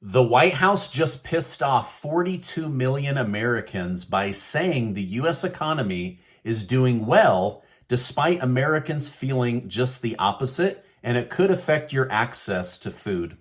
The White House just pissed off 42 million Americans by saying the US economy is doing well, despite Americans feeling just the opposite, and it could affect your access to food.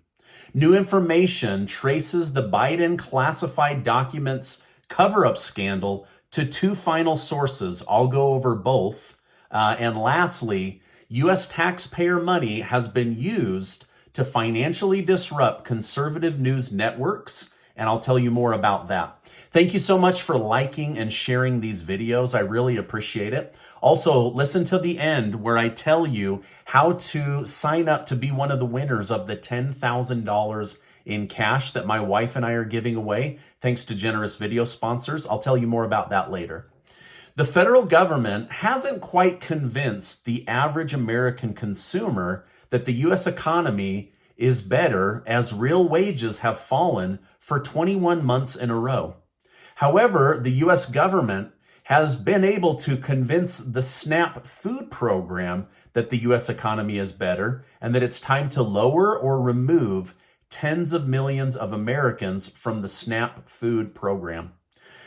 New information traces the Biden classified documents cover up scandal to two final sources. I'll go over both. And lastly, US taxpayer money has been used to financially disrupt conservative news networks, and I'll tell you more about that. Thank you so much for liking and sharing these videos. I really appreciate it. Also, listen to the end where I tell you how to sign up to be one of the winners of the $10,000 in cash that my wife and I are giving away, thanks to generous video sponsors. I'll tell you more about that later. The federal government hasn't quite convinced the average American consumer that the U.S. economy is better, as real wages have fallen for 21 months in a row. However, the U.S. government has been able to convince the SNAP food program that the U.S. economy is better and that it's time to lower or remove tens of millions of Americans from the SNAP food program.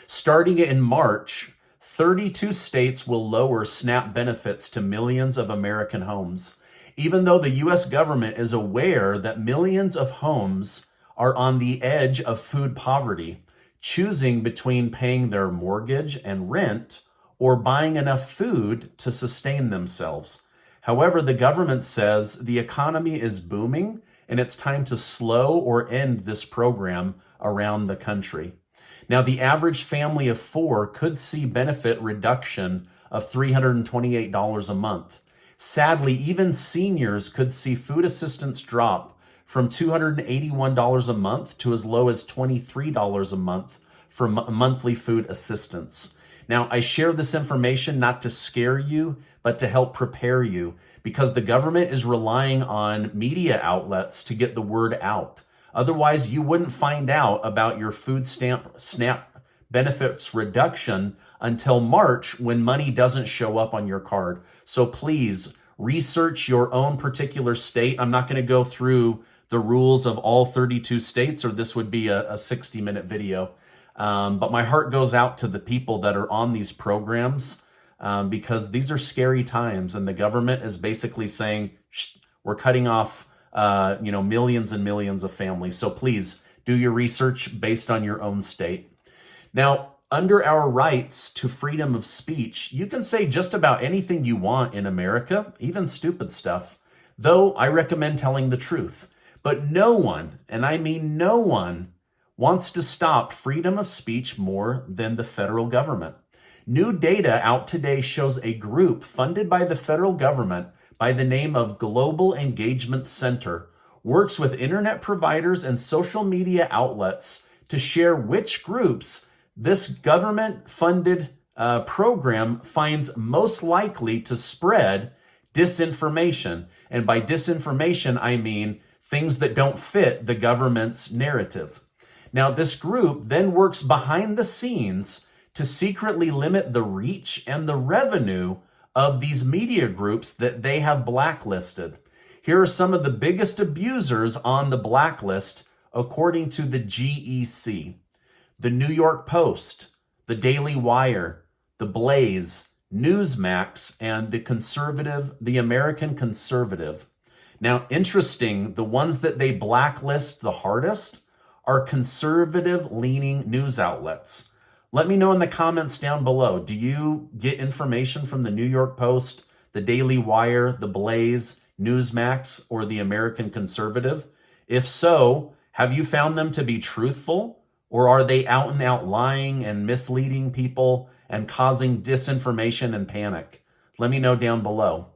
Starting in March, 32 states will lower SNAP benefits to millions of American homes, even though the U.S. government is aware that millions of homes are on the edge of food poverty, choosing between paying their mortgage and rent or buying enough food to sustain themselves. However, the government says the economy is booming and it's time to slow or end this program around the country. Now, the average family of four could see benefit reduction of $328 a month. Sadly, even seniors could see food assistance drop from $281 a month to as low as $23 a month for monthly food assistance. Now, I share this information not to scare you, but to help prepare you, because the government is relying on media outlets to get the word out. Otherwise, you wouldn't find out about your food SNAP benefits reduction until March, when money doesn't show up on your card. So please research your own particular state. I'm not going to go through the rules of all 32 states, or this would be a 60-minute video. But my heart goes out to the people that are on these programs, because these are scary times, and the government is basically saying, we're cutting off millions and millions of families. So please do your research based on your own state. Now, under our rights to freedom of speech, you can say just about anything you want in America, even stupid stuff, though I recommend telling the truth. But no one, and I mean no one, wants to stop freedom of speech more than the federal government. New data out today shows a group funded by the federal government by the name of Global Engagement Center works with internet providers and social media outlets to share which groups this government-funded program finds most likely to spread disinformation. And by disinformation, I mean things that don't fit the government's narrative. Now, this group then works behind the scenes to secretly limit the reach and the revenue of these media groups that they have blacklisted. Here are some of the biggest abusers on the blacklist, according to the GEC: the New York Post, the Daily Wire, the Blaze, Newsmax, and the American Conservative. Now, interesting, the ones that they blacklist the hardest are conservative-leaning news outlets. Let me know in the comments down below. Do you get information from the New York Post, the Daily Wire, the Blaze, Newsmax, or the American Conservative? If so, have you found them to be truthful, or are they out and out lying and misleading people and causing disinformation and panic? Let me know down below.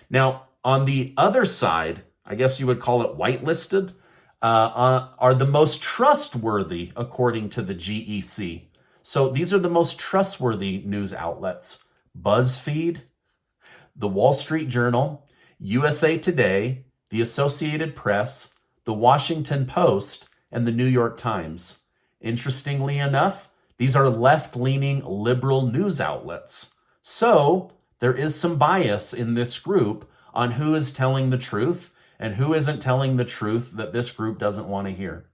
Now, on the other side, I guess you would call it whitelisted, are the most trustworthy, according to the GEC. So these are the most trustworthy news outlets: BuzzFeed, the Wall Street Journal, USA Today, the Associated Press, the Washington Post, and the New York Times. Interestingly enough, these are left-leaning liberal news outlets. So there is some bias in this group on who is telling the truth and who isn't telling the truth that this group doesn't want to hear.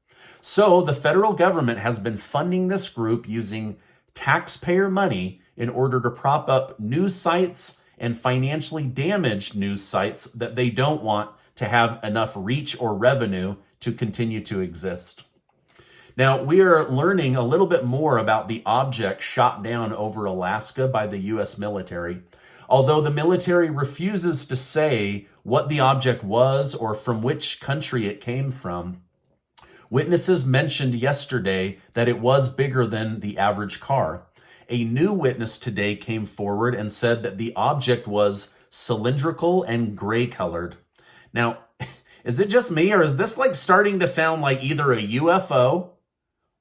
So the federal government has been funding this group using taxpayer money in order to prop up news sites and financially damaged news sites that they don't want to have enough reach or revenue to continue to exist. Now, we are learning a little bit more about the object shot down over Alaska by the U.S. military. Although the military refuses to say what the object was or from which country it came from, witnesses mentioned yesterday that it was bigger than the average car. A new witness today came forward and said that the object was cylindrical and gray colored. Now, is it just me, or is this like starting to sound like either a UFO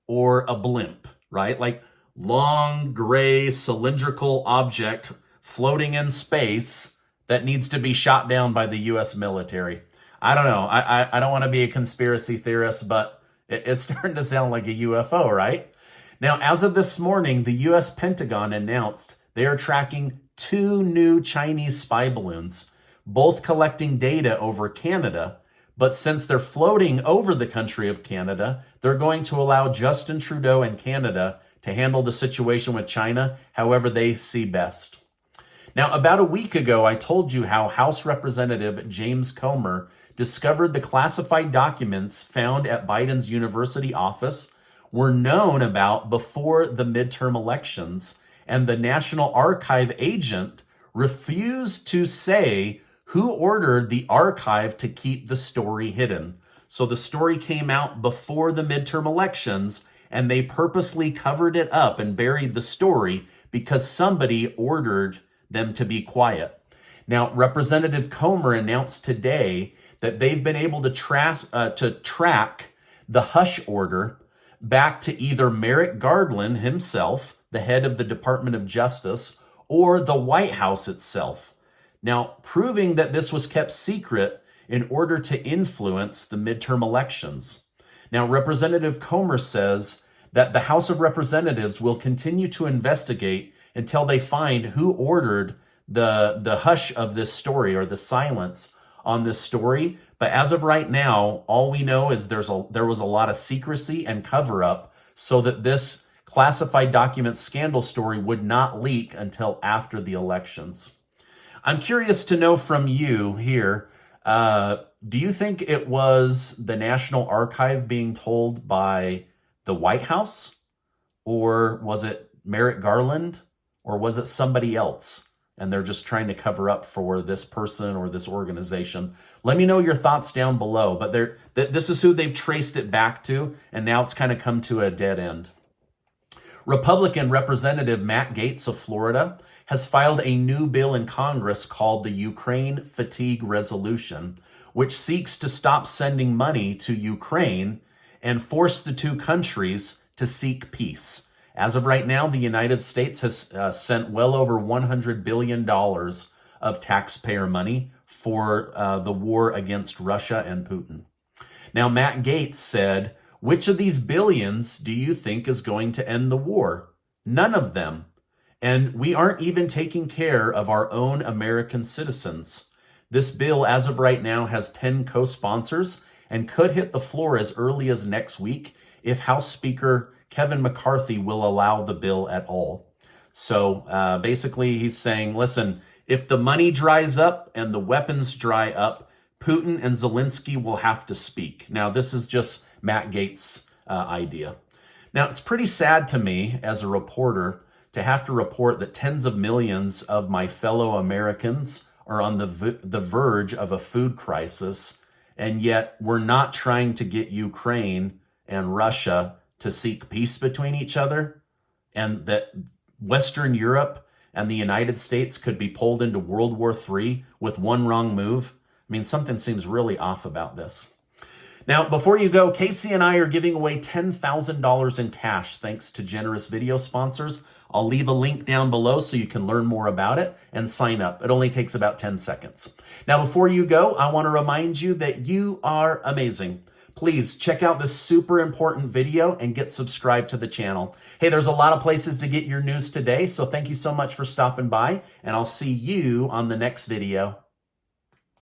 or a blimp, right? Like long gray cylindrical object floating in space that needs to be shot down by the US military. I don't know. I don't want to be a conspiracy theorist, but it's starting to sound like a UFO, right? Now, as of this morning, the US Pentagon announced they are tracking 2 new Chinese spy balloons, both collecting data over Canada. But since they're floating over the country of Canada, they're going to allow Justin Trudeau and Canada to handle the situation with China however they see best. Now, about a week ago, I told you how House Representative James Comer discovered the classified documents found at Biden's university office were known about before the midterm elections, and the National Archive agent refused to say who ordered the archive to keep the story hidden. So the story came out before the midterm elections, and they purposely covered it up and buried the story because somebody ordered them to be quiet. Now, Representative Comer announced today that they've been able to track the hush order back to either Merrick Garland himself, the head of the Department of Justice, or the White House itself. Now, proving that this was kept secret in order to influence the midterm elections. Now, Representative Comer says that the House of Representatives will continue to investigate until they find who ordered the hush of this story or the silence on this story. But as of right now, all we know is there was a lot of secrecy and cover up so that this classified document scandal story would not leak until after the elections. I'm curious to know from you here, do you think it was the National Archive being told by the White House? Or was it Merrick Garland? Or was it somebody else? And they're just trying to cover up for this person or this organization. Let me know your thoughts down below. But this is who they've traced it back to, and now it's kind of come to a dead end. Republican Representative Matt Gaetz of Florida has filed a new bill in Congress called the Ukraine Fatigue Resolution, which seeks to stop sending money to Ukraine and force the two countries to seek peace. As of right now, the United States has sent well over $100 billion of taxpayer money for the war against Russia and Putin. Now, Matt Gaetz said, which of these billions do you think is going to end the war? None of them. And we aren't even taking care of our own American citizens. This bill, as of right now, has 10 co-sponsors and could hit the floor as early as next week if House Speaker Kevin McCarthy will allow the bill at all. So basically he's saying, listen, if the money dries up and the weapons dry up, Putin and Zelensky will have to speak. Now, this is just Matt Gaetz' idea. Now, it's pretty sad to me as a reporter to have to report that tens of millions of my fellow Americans are on the verge of a food crisis, and yet we're not trying to get Ukraine and Russia to seek peace between each other, and that Western Europe and the United States could be pulled into World War III with one wrong move. I mean, something seems really off about this. Now, before you go, Casey and I are giving away $10,000 in cash thanks to generous video sponsors. I'll leave a link down below so you can learn more about it and sign up. It only takes about 10 seconds. Now, before you go, I want to remind you that you are amazing. Please check out this super important video and get subscribed to the channel. Hey, there's a lot of places to get your news today, so thank you so much for stopping by, and I'll see you on the next video.